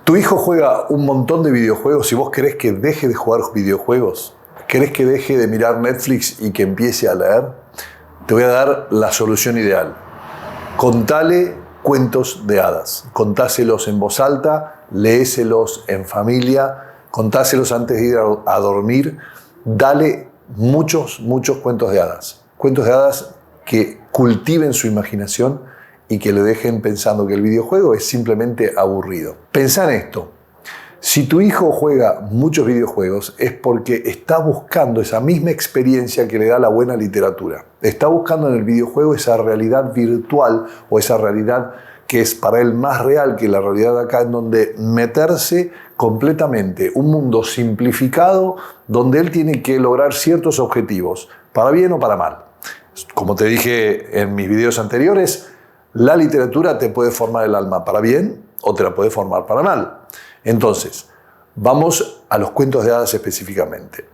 Tu hijo juega un montón de videojuegos y vos querés que deje de jugar videojuegos. ¿Querés que deje de mirar Netflix y que empiece a leer? Te voy a dar la solución ideal. Contale cuentos de hadas. Contáselos en voz alta, léeselos en familia, contáselos antes de ir a dormir. Dale muchos cuentos de hadas. Cuentos de hadas que cultiven su imaginación y que le dejen pensando que el videojuego es simplemente aburrido. Pensá en esto. Si tu hijo juega muchos videojuegos es porque está buscando esa misma experiencia que le da la buena literatura. Está buscando en el videojuego esa realidad virtual o esa realidad que es para él más real que la realidad de acá, en donde meterse completamente, un mundo simplificado donde él tiene que lograr ciertos objetivos, para bien o para mal. Como te dije en mis videos anteriores, la literatura te puede formar el alma para bien o te la puede formar para mal. Entonces, vamos a los cuentos de hadas específicamente.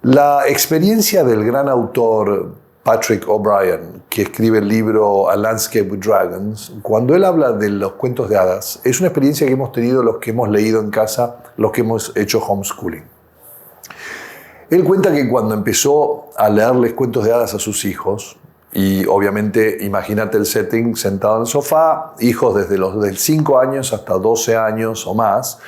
La experiencia del gran autor Patrick O'Brian, que escribe el libro A Landscape with Dragons, cuando él habla de los cuentos de hadas, es una experiencia que hemos tenido los que hemos leído en casa, los que hemos hecho homeschooling. Él cuenta que cuando empezó a leerles cuentos de hadas a sus hijos, y obviamente imagínate el setting, sentado en el sofá, hijos desde los 5 años hasta 12 años o más,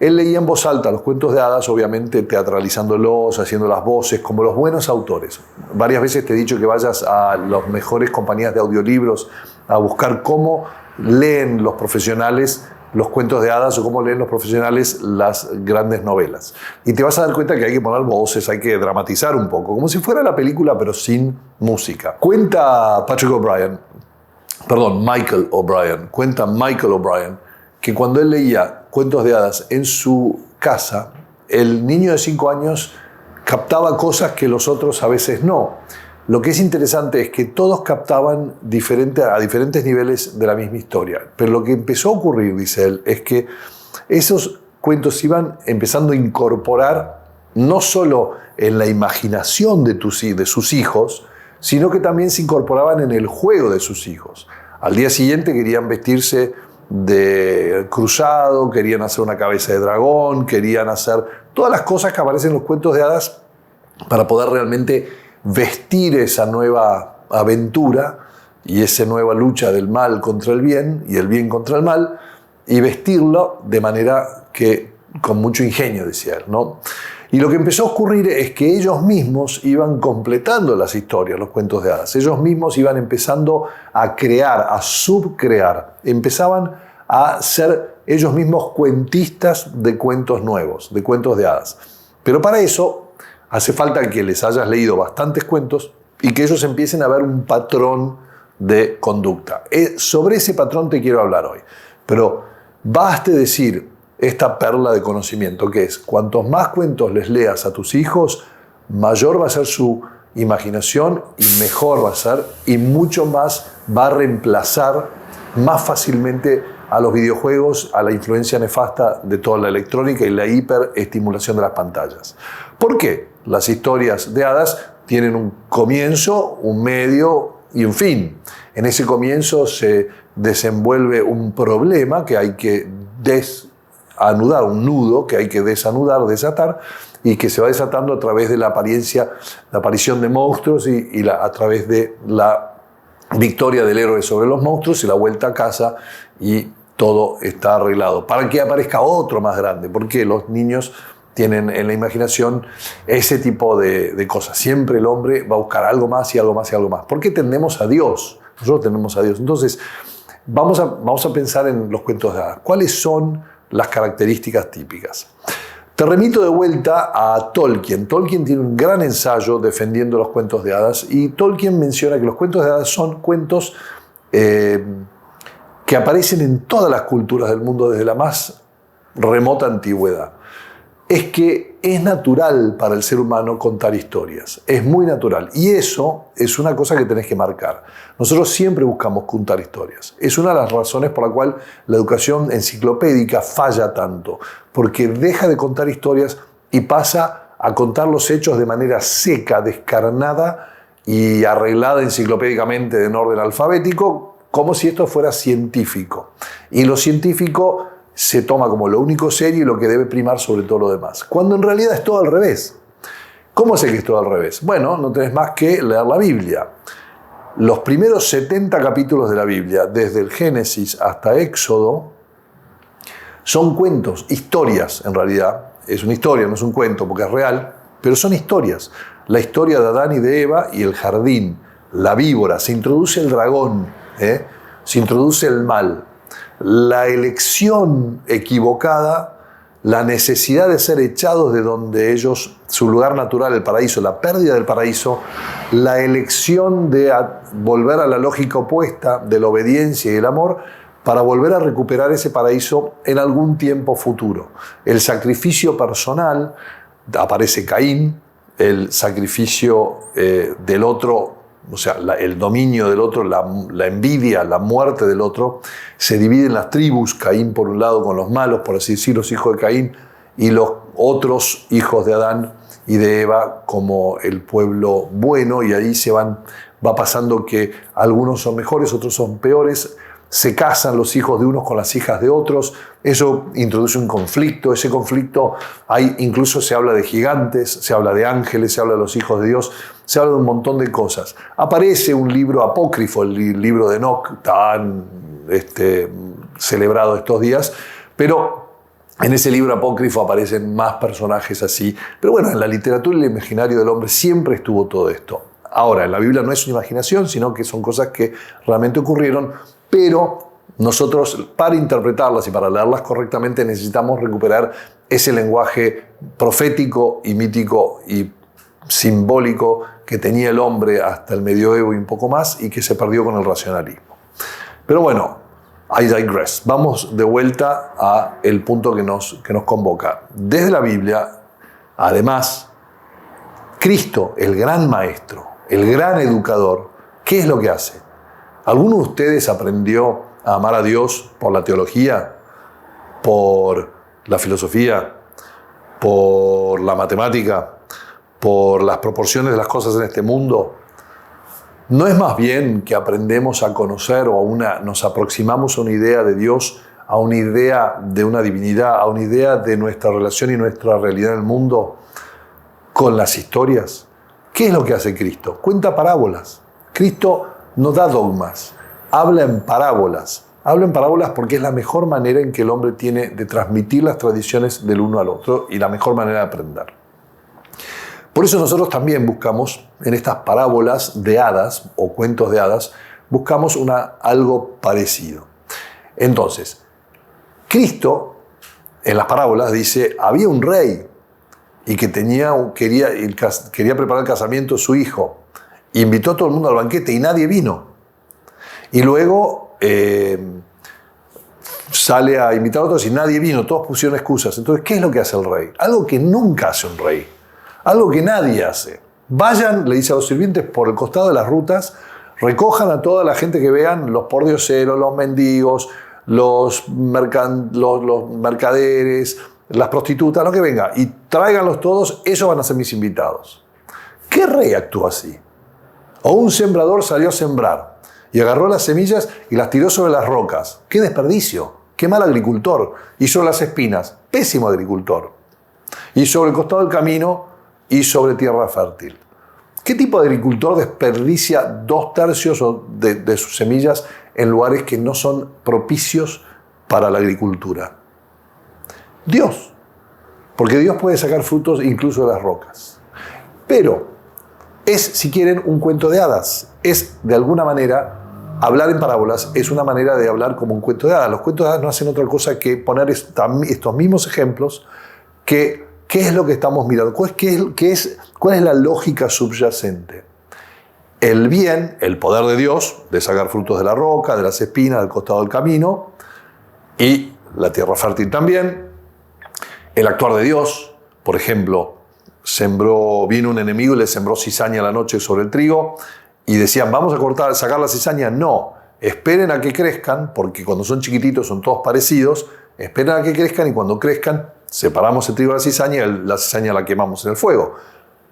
él leía en voz alta los cuentos de hadas, obviamente teatralizándolos, haciendo las voces, como los buenos autores. Varias veces te he dicho que vayas a las mejores compañías de audiolibros a buscar cómo leen los profesionales los cuentos de hadas o cómo leen los profesionales las grandes novelas. Y te vas a dar cuenta que hay que poner voces, hay que dramatizar un poco, como si fuera la película pero sin música. Cuenta Michael O'Brien, que cuando él leía cuentos de hadas en su casa, el niño de 5 años captaba cosas que los otros a veces no. Lo que es interesante es que todos captaban a diferentes niveles de la misma historia. Pero lo que empezó a ocurrir, dice él, es que esos cuentos iban empezando a incorporar no solo en la imaginación de sus hijos, sino que también se incorporaban en el juego de sus hijos. Al día siguiente querían vestirse de cruzado, querían hacer una cabeza de dragón, querían hacer todas las cosas que aparecen en los cuentos de hadas para poder realmente vestir esa nueva aventura y esa nueva lucha del mal contra el bien y el bien contra el mal, y vestirlo de manera que con mucho ingenio, decía él, ¿no? Y lo que empezó a ocurrir es que ellos mismos iban completando las historias, los cuentos de hadas. Ellos mismos iban empezando a crear, a subcrear. Empezaban a ser ellos mismos cuentistas de cuentos nuevos, de cuentos de hadas. Pero para eso hace falta que les hayas leído bastantes cuentos y que ellos empiecen a ver un patrón de conducta. Sobre ese patrón te quiero hablar hoy. Pero baste decir esta perla de conocimiento, que es: cuantos más cuentos les leas a tus hijos, mayor va a ser su imaginación y mejor va a ser, y mucho más va a reemplazar más fácilmente a los videojuegos, a la influencia nefasta de toda la electrónica y la hiperestimulación de las pantallas. ¿Por qué? Las historias de hadas tienen un comienzo, un medio y un fin. En ese comienzo se desenvuelve un problema que hay que desanudar, un nudo que hay que desanudar, desatar, y que se va desatando a través de la aparición de monstruos y a través de la victoria del héroe sobre los monstruos y la vuelta a casa, y todo está arreglado para que aparezca otro más grande, porque los niños tienen en la imaginación ese tipo de cosas. Siempre el hombre va a buscar algo más y algo más y algo más. ¿Por qué tendemos a Dios? Nosotros tendemos a Dios. Entonces, vamos a pensar en los cuentos de hadas. ¿Cuáles son las características típicas? Te remito de vuelta a Tolkien. Tolkien tiene un gran ensayo defendiendo los cuentos de hadas, y Tolkien menciona que los cuentos de hadas son cuentos que aparecen en todas las culturas del mundo desde la más remota antigüedad. Es que es natural para el ser humano contar historias, es muy natural, y eso es una cosa que tenés que marcar. Nosotros siempre buscamos contar historias. Es una de las razones por la cual la educación enciclopédica falla tanto, porque deja de contar historias y pasa a contar los hechos de manera seca, descarnada y arreglada enciclopédicamente en orden alfabético, como si esto fuera científico. Y lo científico se toma como lo único serio y lo que debe primar sobre todo lo demás. Cuando en realidad es todo al revés. ¿Cómo sé que es todo al revés? Bueno, no tenés más que leer la Biblia. Los primeros 70 capítulos de la Biblia, desde el Génesis hasta Éxodo, son cuentos, historias en realidad. Es una historia, no es un cuento porque es real, pero son historias. La historia de Adán y de Eva y el jardín, la víbora, se introduce el dragón, se introduce el mal, la elección equivocada, la necesidad de ser echados de donde ellos, su lugar natural, el paraíso, la pérdida del paraíso, la elección de volver a la lógica opuesta de la obediencia y el amor para volver a recuperar ese paraíso en algún tiempo futuro. El sacrificio personal, aparece Caín, el sacrificio del otro, o sea, el dominio del otro, la envidia, la muerte del otro, se divide en las tribus, Caín por un lado con los malos, por así decir, los hijos de Caín, y los otros hijos de Adán y de Eva como el pueblo bueno, y ahí va pasando que algunos son mejores, otros son peores, se casan los hijos de unos con las hijas de otros, eso introduce un conflicto, ese conflicto, incluso se habla de gigantes, se habla de ángeles, se habla de los hijos de Dios, se habla de un montón de cosas. Aparece un libro apócrifo, el libro de Enoc, tan celebrado estos días, pero en ese libro apócrifo aparecen más personajes así. Pero bueno, en la literatura y el imaginario del hombre siempre estuvo todo esto. Ahora, en la Biblia no es una imaginación, sino que son cosas que realmente ocurrieron, pero nosotros, para interpretarlas y para leerlas correctamente, necesitamos recuperar ese lenguaje profético y mítico y simbólico que tenía el hombre hasta el medioevo y un poco más, y que se perdió con el racionalismo. Pero bueno, I digress. Vamos de vuelta al punto que nos convoca. Desde la Biblia, además, Cristo, el gran maestro, el gran educador, ¿qué es lo que hace? ¿Alguno de ustedes aprendió a amar a Dios por la teología, por la filosofía, por la matemática, por las proporciones de las cosas en este mundo? ¿No es más bien que aprendemos a conocer o nos aproximamos a una idea de Dios, a una idea de una divinidad, a una idea de nuestra relación y nuestra realidad en el mundo con las historias? ¿Qué es lo que hace Cristo? Cuenta parábolas. Cristo no da dogmas, habla en parábolas. Habla en parábolas porque es la mejor manera en que el hombre tiene de transmitir las tradiciones del uno al otro y la mejor manera de aprender. Por eso nosotros también buscamos en estas parábolas de hadas o cuentos de hadas, buscamos algo parecido. Entonces, Cristo en las parábolas dice, había un rey y que quería preparar el casamiento de su hijo. Invitó a todo el mundo al banquete y nadie vino. Y luego sale a invitar a otros y nadie vino, todos pusieron excusas. Entonces, ¿qué es lo que hace el rey? Algo que nunca hace un rey, algo que nadie hace. Vayan, le dice a los sirvientes, por el costado de las rutas, recojan a toda la gente que vean, los pordioseros, los mendigos, los mercaderes, las prostitutas, lo que venga, y tráiganlos todos, esos van a ser mis invitados. ¿Qué rey actúa así? O un sembrador salió a sembrar y agarró las semillas y las tiró sobre las rocas. ¡Qué desperdicio! ¡Qué mal agricultor! Y sobre las espinas, pésimo agricultor. Y sobre el costado del camino y sobre tierra fértil. ¿Qué tipo de agricultor desperdicia 2/3 de sus semillas en lugares que no son propicios para la agricultura? Dios. Porque Dios puede sacar frutos incluso de las rocas. Pero es, si quieren, un cuento de hadas. Es, de alguna manera, hablar en parábolas es una manera de hablar como un cuento de hadas. Los cuentos de hadas no hacen otra cosa que poner estos mismos ejemplos que ¿qué es lo que estamos mirando? ¿Cuál es la lógica subyacente? El bien, el poder de Dios, de sacar frutos de la roca, de las espinas, del costado del camino, y la tierra fértil también. El actuar de Dios, por ejemplo, vino un enemigo y le sembró cizaña la noche sobre el trigo, y decían, ¿vamos a sacar la cizaña? No, esperen a que crezcan, porque cuando son chiquititos son todos parecidos, esperen a que crezcan y cuando crezcan separamos el trigo de la cizaña la quemamos en el fuego.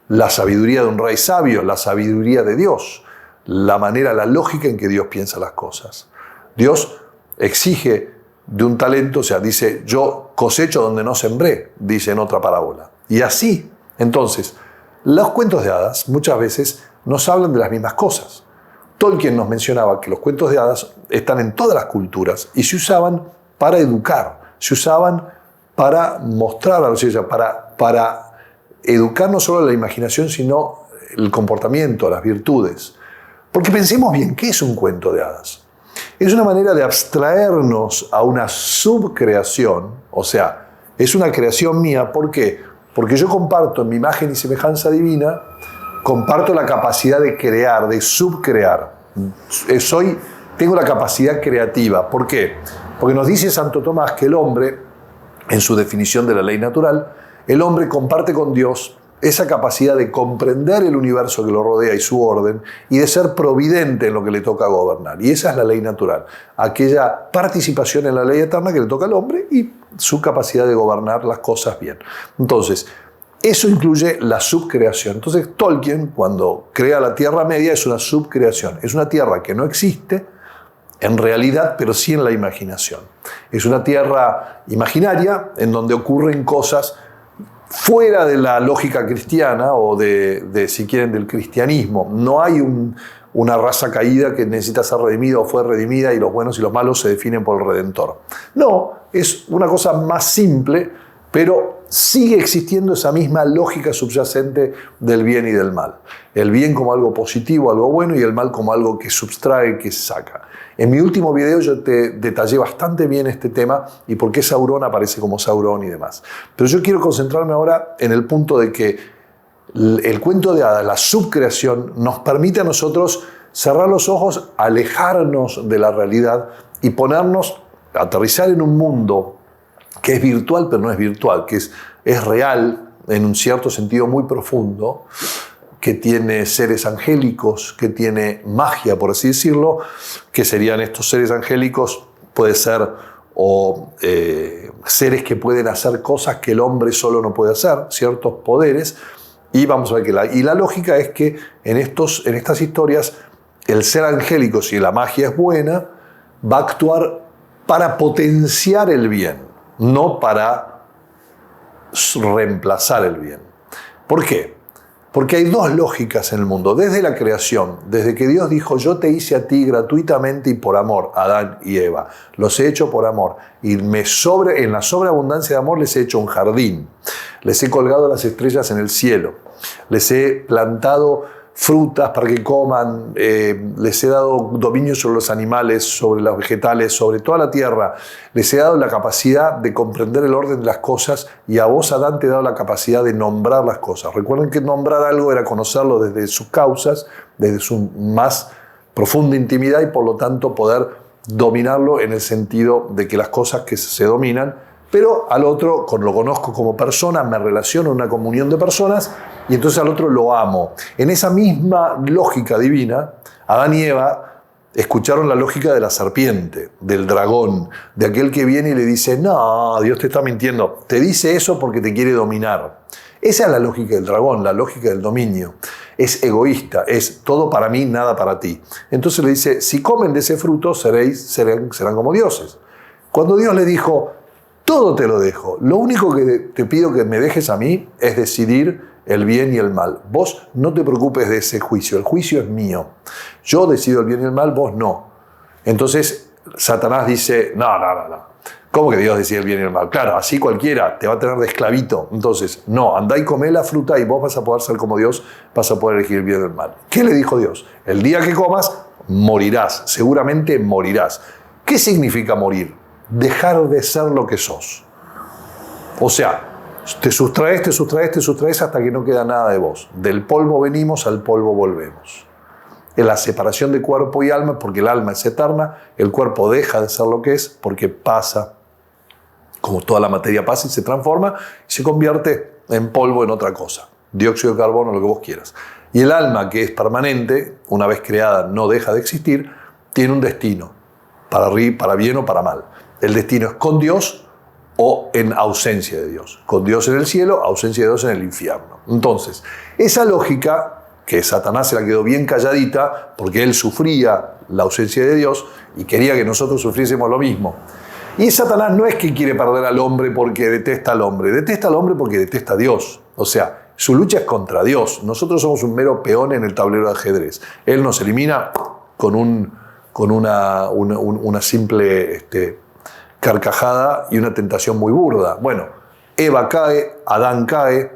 La sabiduría de un rey sabio, la sabiduría de Dios, la lógica en que Dios piensa las cosas. Dios exige de un talento, o sea, dice, yo cosecho donde no sembré, dice en otra parábola. Y así, entonces, los cuentos de hadas muchas veces nos hablan de las mismas cosas. Tolkien nos mencionaba que los cuentos de hadas están en todas las culturas y se usaban para educar, se usaban para mostrar a los hijos, para educar no solo la imaginación, sino el comportamiento, las virtudes. Porque pensemos bien, ¿qué es un cuento de hadas? Es una manera de abstraernos a una subcreación, o sea, es una creación mía. ¿Por qué? Porque yo comparto en mi imagen y semejanza divina, comparto la capacidad de crear, de subcrear. Tengo la capacidad creativa. ¿Por qué? Porque nos dice Santo Tomás que el hombre, en su definición de la ley natural, el hombre comparte con Dios esa capacidad de comprender el universo que lo rodea y su orden, y de ser providente en lo que le toca gobernar. Y esa es la ley natural, aquella participación en la ley eterna que le toca al hombre y su capacidad de gobernar las cosas bien. Entonces, eso incluye la subcreación. Entonces, Tolkien, cuando crea la Tierra Media, es una subcreación. Es una tierra que no existe en realidad, pero sí en la imaginación. Es una tierra imaginaria en donde ocurren cosas fuera de la lógica cristiana o si quieren, del cristianismo. No hay una raza caída que necesita ser redimida o fue redimida y los buenos y los malos se definen por el Redentor. No, es una cosa más simple, pero sigue existiendo esa misma lógica subyacente del bien y del mal. El bien como algo positivo, algo bueno, y el mal como algo que subtrae, que saca. En mi último video yo te detallé bastante bien este tema y por qué Sauron aparece como Sauron y demás. Pero yo quiero concentrarme ahora en el punto de que el cuento de hadas, la subcreación, nos permite a nosotros cerrar los ojos, alejarnos de la realidad y aterrizar en un mundo que es virtual, pero no es virtual, que es real en un cierto sentido muy profundo, que tiene seres angélicos, que tiene magia, por así decirlo, que serían estos seres angélicos, puede ser seres que pueden hacer cosas que el hombre solo no puede hacer, ciertos poderes, y vamos a ver que la lógica es que en estas historias el ser angélico, si la magia es buena, va a actuar para potenciar el bien, no para reemplazar el bien. ¿Por qué? Porque hay dos lógicas en el mundo. Desde la creación, desde que Dios dijo, yo te hice a ti gratuitamente y por amor, Adán y Eva. Los he hecho por amor. Y en la sobreabundancia de amor les he hecho un jardín. Les he colgado las estrellas en el cielo. Les he plantado frutas para que coman. Les he dado dominio sobre los animales, sobre los vegetales, sobre toda la tierra. Les he dado la capacidad de comprender el orden de las cosas, y a vos, Adán, te he dado la capacidad de nombrar las cosas. Recuerden que nombrar algo era conocerlo desde sus causas, desde su más profunda intimidad, y por lo tanto poder dominarlo en el sentido de que las cosas que se dominan, pero al otro lo conozco como persona, me relaciono en una comunión de personas, y entonces al otro lo amo. En esa misma lógica divina, Adán y Eva escucharon la lógica de la serpiente, del dragón, de aquel que viene y le dice, no, Dios te está mintiendo, te dice eso porque te quiere dominar. Esa es la lógica del dragón, la lógica del dominio. Es egoísta, es todo para mí, nada para ti. Entonces le dice, si comen de ese fruto serán como dioses. Cuando Dios le dijo, todo te lo dejo, lo único que te pido que me dejes a mí es decidir el bien y el mal. Vos no te preocupes de ese juicio, el juicio es mío. Yo decido el bien y el mal, vos no. Entonces Satanás dice, no. ¿Cómo que Dios decide el bien y el mal? Claro, así cualquiera te va a tener de esclavito. Entonces, no, andá y comé la fruta y vos vas a poder ser como Dios, vas a poder elegir el bien y el mal. ¿Qué le dijo Dios? El día que comas, morirás, seguramente morirás. ¿Qué significa morir? Dejar de ser lo que sos. O sea, te sustraes hasta que no queda nada de vos. Del polvo venimos, al polvo volvemos. En la separación de cuerpo y alma, porque el alma es eterna, el cuerpo deja de ser lo que es, porque pasa, como toda la materia pasa y se transforma, y se convierte en polvo, en otra cosa. Dióxido de carbono, lo que vos quieras. Y el alma, que es permanente, una vez creada no deja de existir, tiene un destino, para bien o para mal. El destino es con Dios o en ausencia de Dios. Con Dios en el cielo, ausencia de Dios en el infierno. Entonces, esa lógica que Satanás se la quedó bien calladita porque él sufría la ausencia de Dios y quería que nosotros sufriésemos lo mismo. Y Satanás no es que quiere perder al hombre porque detesta al hombre porque detesta a Dios. O sea, su lucha es contra Dios. Nosotros somos un mero peón en el tablero de ajedrez. Él nos elimina con una simple carcajada y una tentación muy burda. Bueno, Eva cae, Adán cae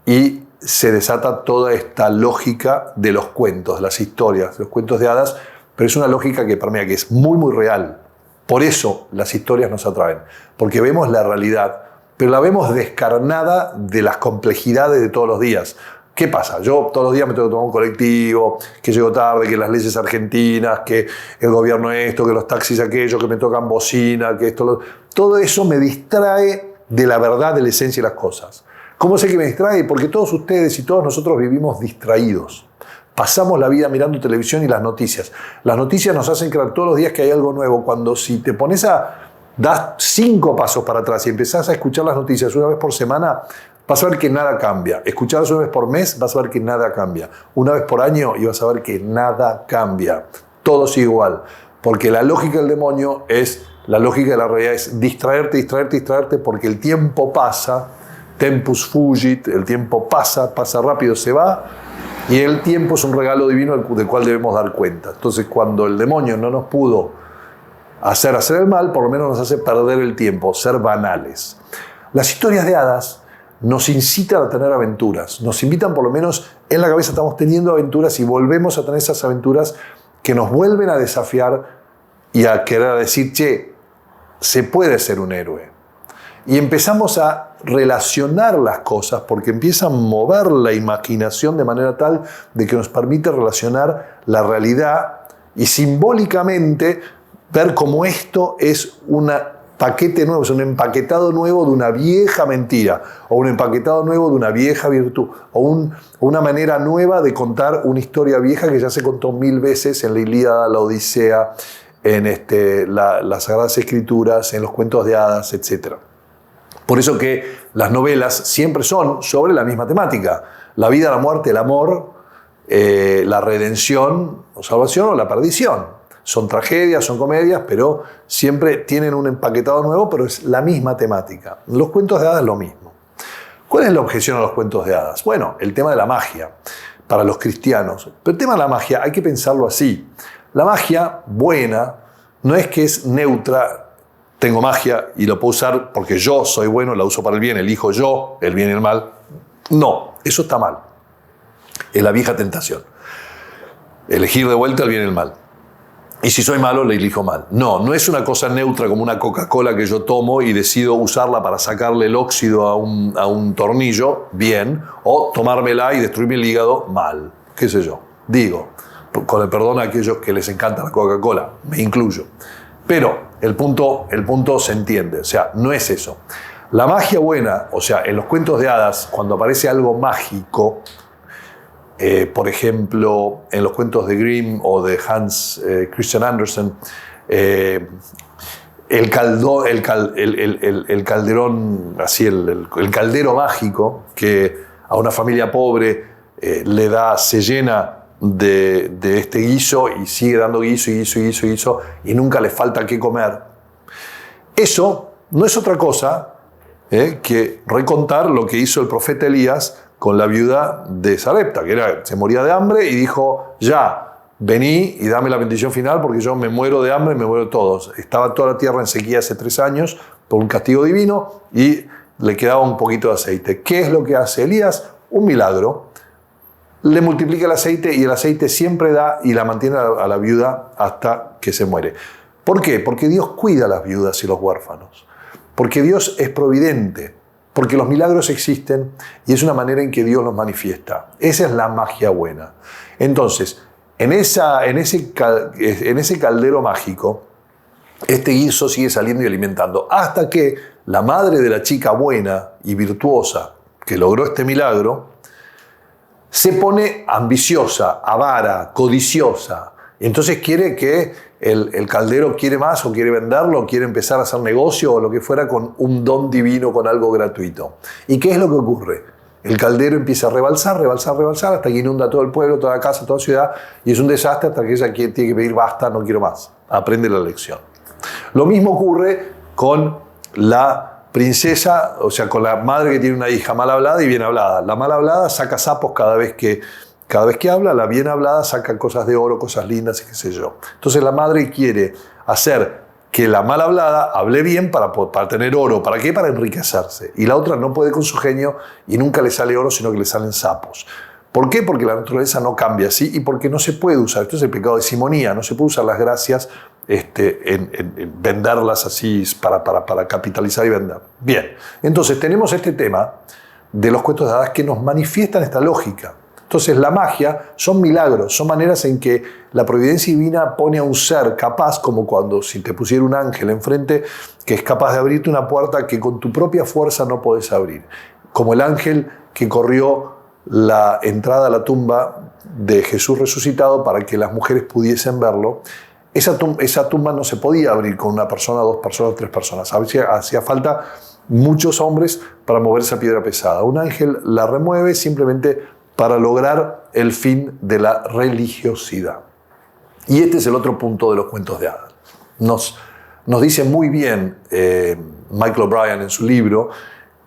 y se desata toda esta lógica de los cuentos, de las historias, de los cuentos de hadas, pero es una lógica que permea, que es muy, muy real. Por eso las historias nos atraen, porque vemos la realidad, pero la vemos descarnada de las complejidades de todos los días. ¿Qué pasa? Yo todos los días me tengo que tomar un colectivo, que llego tarde, que las leyes argentinas, que el gobierno esto, que los taxis aquello, que me tocan bocina, que esto... Todo eso me distrae de la verdad, de la esencia de las cosas. ¿Cómo sé que me distrae? Porque todos ustedes y todos nosotros vivimos distraídos. Pasamos la vida mirando televisión y las noticias. Las noticias nos hacen creer todos los días que hay algo nuevo. Cuando si te pones das 5 pasos para atrás y empezás a escuchar las noticias una vez por semana, vas a ver que nada cambia. Escucharlas una vez por mes, vas a ver que nada cambia. Una vez por año y vas a ver que nada cambia. Todo sigue igual. Porque la lógica del demonio es, la lógica de la realidad es distraerte, porque el tiempo pasa. Tempus fugit, el tiempo pasa rápido, se va, y el tiempo es un regalo divino del cual debemos dar cuenta. Entonces, cuando el demonio no nos pudo hacer el mal, por lo menos nos hace perder el tiempo, ser banales. Las historias de hadas nos incitan a tener aventuras, nos invitan, por lo menos en la cabeza estamos teniendo aventuras y volvemos a tener esas aventuras que nos vuelven a desafiar y a querer decir, che, se puede ser un héroe. Y empezamos a relacionar las cosas porque empieza a mover la imaginación de manera tal de que nos permite relacionar la realidad y simbólicamente ver cómo esto es un paquete nuevo, es un empaquetado nuevo de una vieja mentira o un empaquetado nuevo de una vieja virtud o una manera nueva de contar una historia vieja que ya se contó 1000 veces en la Ilíada, la Odisea, en las Sagradas Escrituras, en los cuentos de hadas, etc. Por eso que las novelas siempre son sobre la misma temática. La vida, la muerte, el amor, la redención o salvación o la perdición. Son tragedias, son comedias, pero siempre tienen un empaquetado nuevo, pero es la misma temática. Los cuentos de hadas es lo mismo. ¿Cuál es la objeción a los cuentos de hadas? Bueno, el tema de la magia para los cristianos. Pero el tema de la magia hay que pensarlo así. La magia buena no es que es neutra. Tengo magia y lo puedo usar porque yo soy bueno, la uso para el bien, elijo yo el bien y el mal. No, eso está mal. Es la vieja tentación. Elegir de vuelta el bien y el mal. Y si soy malo, le elijo mal. No, no es una cosa neutra como una Coca-Cola que yo tomo y decido usarla para sacarle el óxido a un tornillo, bien, o tomármela y destruirme el hígado, mal. ¿Qué sé yo? Digo, con el perdón a aquellos que les encanta la Coca-Cola, me incluyo. Pero el punto se entiende, o sea, no es eso. La magia buena, o sea, en los cuentos de hadas, cuando aparece algo mágico, por ejemplo, en los cuentos de Grimm o de Hans Christian Andersen, el calderón, así el caldero mágico que a una familia pobre se llena de este guiso y sigue dando guiso y nunca le falta qué comer. Eso no es otra cosa que recontar lo que hizo el profeta Elías con la viuda de Sarepta, que se moría de hambre y dijo, ya, vení y dame la bendición final porque yo me muero de hambre y me muero de todos. Estaba toda la tierra en sequía hace 3 años por un castigo divino y le quedaba un poquito de aceite. ¿Qué es lo que hace Elías? Un milagro. Le multiplica el aceite y el aceite siempre da y la mantiene a la viuda hasta que se muere. ¿Por qué? Porque Dios cuida a las viudas y los huérfanos. Porque Dios es providente. Porque los milagros existen y es una manera en que Dios los manifiesta. Esa es la magia buena. Entonces, en ese caldero mágico, este guiso sigue saliendo y alimentando. Hasta que la madre de la chica buena y virtuosa que logró este milagro, se pone ambiciosa, avara, codiciosa. Y entonces quiere que el caldero quiere más o quiere venderlo, o quiere empezar a hacer negocio o lo que fuera con un don divino, con algo gratuito. ¿Y qué es lo que ocurre? El caldero empieza a rebalsar, hasta que inunda todo el pueblo, toda la casa, toda la ciudad, y es un desastre hasta que ella tiene que pedir basta, no quiero más. Aprende la lección. Lo mismo ocurre con la princesa, o sea, con la madre que tiene una hija mal hablada y bien hablada. La mal hablada saca sapos cada vez que habla, la bien hablada saca cosas de oro, cosas lindas y qué sé yo. Entonces la madre quiere hacer que la mal hablada hable bien para tener oro. ¿Para qué? Para enriquecerse. Y la otra no puede con su genio y nunca le sale oro, sino que le salen sapos. ¿Por qué? Porque la naturaleza no cambia así y porque no se puede usar. Esto es el pecado de simonía. No se puede usar las gracias en venderlas así para capitalizar y vender. Bien, entonces tenemos este tema de los cuentos de hadas que nos manifiestan esta lógica. Entonces la magia son milagros, son maneras en que la providencia divina pone a un ser capaz, como cuando si te pusiera un ángel enfrente, que es capaz de abrirte una puerta que con tu propia fuerza no podés abrir. Como el ángel que corrió la entrada a la tumba de Jesús resucitado para que las mujeres pudiesen verlo. Esa tumba no se podía abrir con una persona, 2 personas, 3 personas. Hacía falta muchos hombres para mover esa piedra pesada. Un ángel la remueve simplemente para lograr el fin de la religiosidad. Y este es el otro punto de los cuentos de hadas. Nos dice muy bien Michael O'Brien en su libro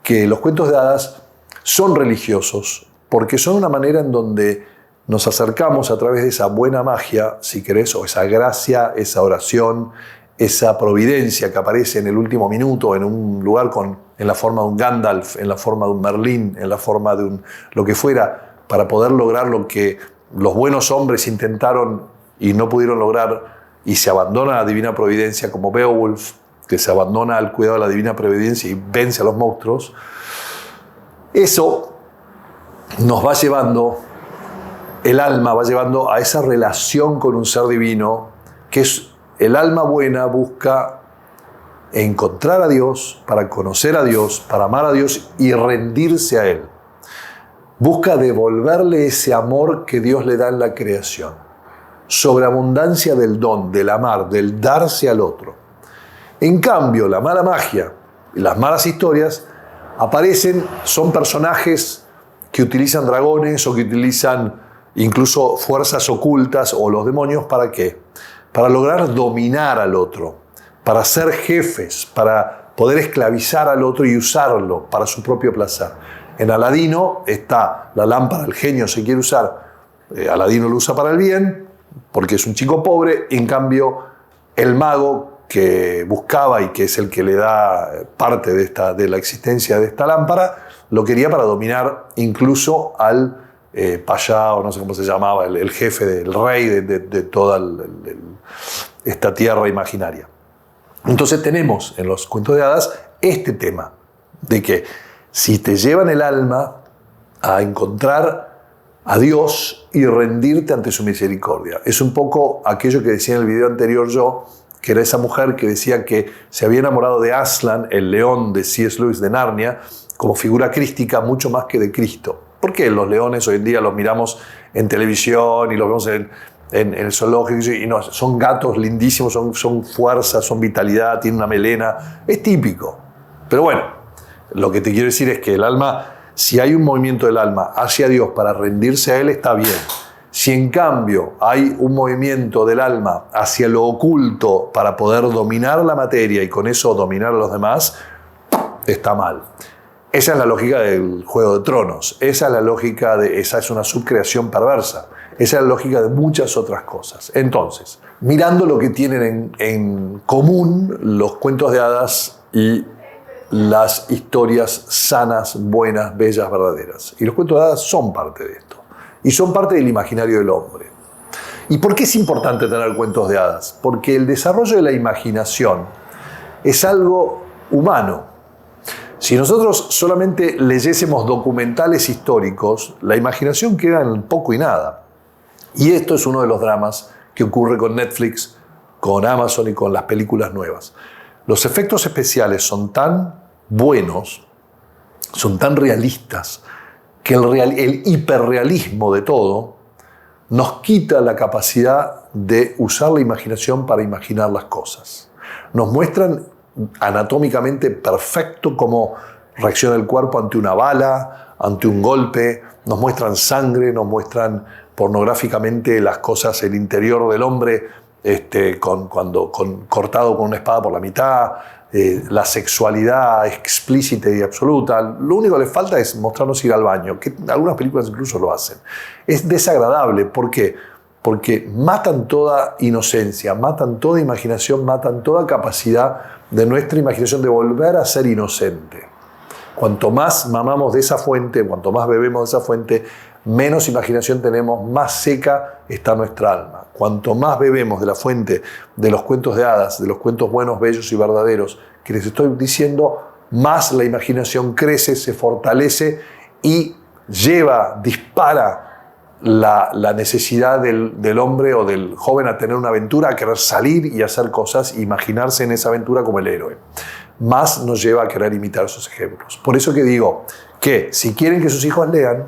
que los cuentos de hadas son religiosos porque son una manera en donde nos acercamos a través de esa buena magia, si querés, o esa gracia, esa oración, esa providencia que aparece en el último minuto en un lugar en la forma de un Gandalf, en la forma de un Merlín, en la forma de lo que fuera, para poder lograr lo que los buenos hombres intentaron y no pudieron lograr, y se abandona a la divina providencia, como Beowulf, que se abandona al cuidado de la divina providencia y vence a los monstruos. Eso nos va llevando, el alma va llevando a esa relación con un ser divino, que es el alma buena busca encontrar a Dios, para conocer a Dios, para amar a Dios y rendirse a Él. Busca devolverle ese amor que Dios le da en la creación. Sobreabundancia del don, del amar, del darse al otro. En cambio, la mala magia y las malas historias son personajes que utilizan dragones o que utilizan incluso fuerzas ocultas o los demonios. ¿Para qué? Para lograr dominar al otro, para ser jefes, para poder esclavizar al otro y usarlo para su propio placer. En Aladino está la lámpara, el genio se quiere usar, Aladino lo usa para el bien, porque es un chico pobre. En cambio, el mago que buscaba y que es el que le da parte de la existencia de esta lámpara, lo quería para dominar incluso al Payá, o no sé cómo se llamaba, el jefe del rey de toda esta tierra imaginaria. Entonces tenemos en los cuentos de hadas este tema de que si te llevan el alma a encontrar a Dios y rendirte ante su misericordia. Es un poco aquello que decía en el video anterior yo, que era esa mujer que decía que se había enamorado de Aslan, el león de C.S. Lewis de Narnia, como figura crística mucho más que de Cristo. ¿Por qué los leones hoy en día los miramos en televisión y los vemos en el zoológico? Y no, son gatos lindísimos, son fuerza, son vitalidad, tienen una melena. Es típico. Pero bueno, lo que te quiero decir es que el alma, si hay un movimiento del alma hacia Dios para rendirse a Él, está bien. Si en cambio hay un movimiento del alma hacia lo oculto para poder dominar la materia y con eso dominar a los demás, está mal. Esa es la lógica del Juego de Tronos. Esa es una subcreación perversa. Esa es la lógica de muchas otras cosas. Entonces, mirando lo que tienen en común los cuentos de hadas y las historias sanas, buenas, bellas, verdaderas. Y los cuentos de hadas son parte de esto. Y son parte del imaginario del hombre. ¿Y por qué es importante tener cuentos de hadas? Porque el desarrollo de la imaginación es algo humano. Si nosotros solamente leyésemos documentales históricos, la imaginación queda en poco y nada. Y esto es uno de los dramas que ocurre con Netflix, con Amazon y con las películas nuevas. Los efectos especiales son tan buenos, son tan realistas, que el hiperrealismo de todo nos quita la capacidad de usar la imaginación para imaginar las cosas. Nos muestran anatómicamente perfecto cómo reacciona el cuerpo ante una bala, ante un golpe, nos muestran sangre, nos muestran pornográficamente las cosas, el interior del hombre, cortado con una espada por la mitad, la sexualidad explícita y absoluta. Lo único que les falta es mostrarnos ir al baño, que algunas películas incluso lo hacen. Es desagradable. ¿Por qué? Porque matan toda inocencia, matan toda imaginación, matan toda capacidad de nuestra imaginación de volver a ser inocente. Cuanto más mamamos de esa fuente, cuanto más bebemos de esa fuente, menos imaginación tenemos, más seca está nuestra alma. Cuanto más bebemos de la fuente de los cuentos de hadas, de los cuentos buenos, bellos y verdaderos que les estoy diciendo, más la imaginación crece, se fortalece y dispara la necesidad del hombre o del joven a tener una aventura, a querer salir y hacer cosas, e imaginarse en esa aventura como el héroe. Más nos lleva a querer imitar esos ejemplos. Por eso que digo que si quieren que sus hijos lean,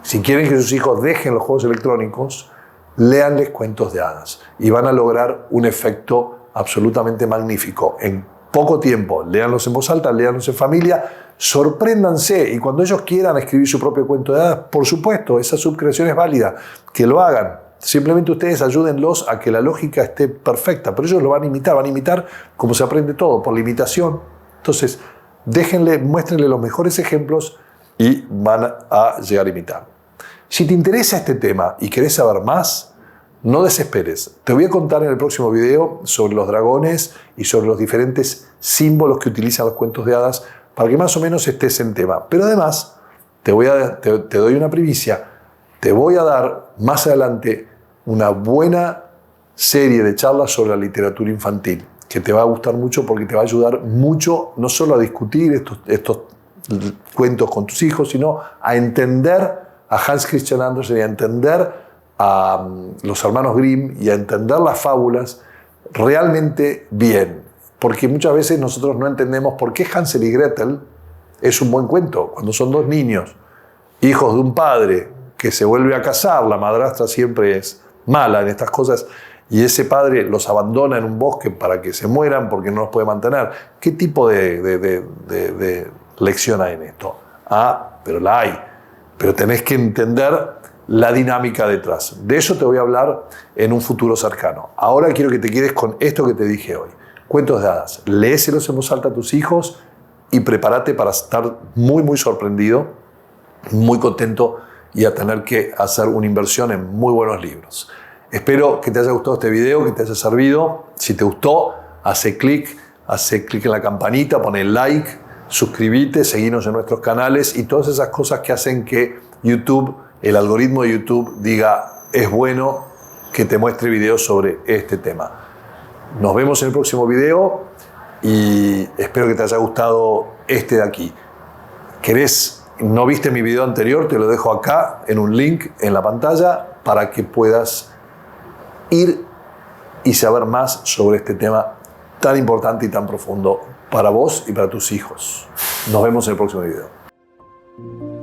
si quieren que sus hijos dejen los juegos electrónicos, léanles cuentos de hadas y van a lograr un efecto absolutamente magnífico. En poco tiempo, léanlos en voz alta, léanlos en familia, sorpréndanse y cuando ellos quieran escribir su propio cuento de hadas, por supuesto, esa subcreación es válida, que lo hagan. Simplemente ustedes ayúdenlos a que la lógica esté perfecta, pero ellos lo van a imitar como se aprende todo, por la imitación. Entonces, muéstrenle los mejores ejemplos y van a llegar a imitar. Si te interesa este tema y querés saber más, no desesperes. Te voy a contar en el próximo video sobre los dragones y sobre los diferentes símbolos que utilizan los cuentos de hadas para que más o menos estés en tema. Pero además, te doy una primicia. Te voy a dar más adelante una buena serie de charlas sobre la literatura infantil que te va a gustar mucho porque te va a ayudar mucho no solo a discutir estos cuentos con tus hijos, sino a entender a Hans Christian Andersen y a entender a los hermanos Grimm y a entender las fábulas realmente bien. Porque muchas veces nosotros no entendemos por qué Hansel y Gretel es un buen cuento. Cuando son dos niños, hijos de un padre que se vuelve a casar, la madrastra siempre es mala en estas cosas, y ese padre los abandona en un bosque para que se mueran porque no los puede mantener. ¿Qué tipo de lección hay en esto? Pero la hay. Pero tenés que entender la dinámica detrás. De eso te voy a hablar en un futuro cercano. Ahora quiero que te quedes con esto que te dije hoy. Cuentos de hadas. Léeselos en voz alta a tus hijos y prepárate para estar muy, muy sorprendido, muy contento y a tener que hacer una inversión en muy buenos libros. Espero que te haya gustado este video, que te haya servido. Si te gustó, hace clic en la campanita, pone like, suscríbete, seguinos en nuestros canales y todas esas cosas que hacen que YouTube, el algoritmo de YouTube, diga es bueno que te muestre videos sobre este tema. Nos vemos en el próximo video y espero que te haya gustado este de aquí. ¿No viste mi video anterior? Te lo dejo acá en un link en la pantalla para que puedas ir y saber más sobre este tema tan importante y tan profundo para vos y para tus hijos. Nos vemos en el próximo video.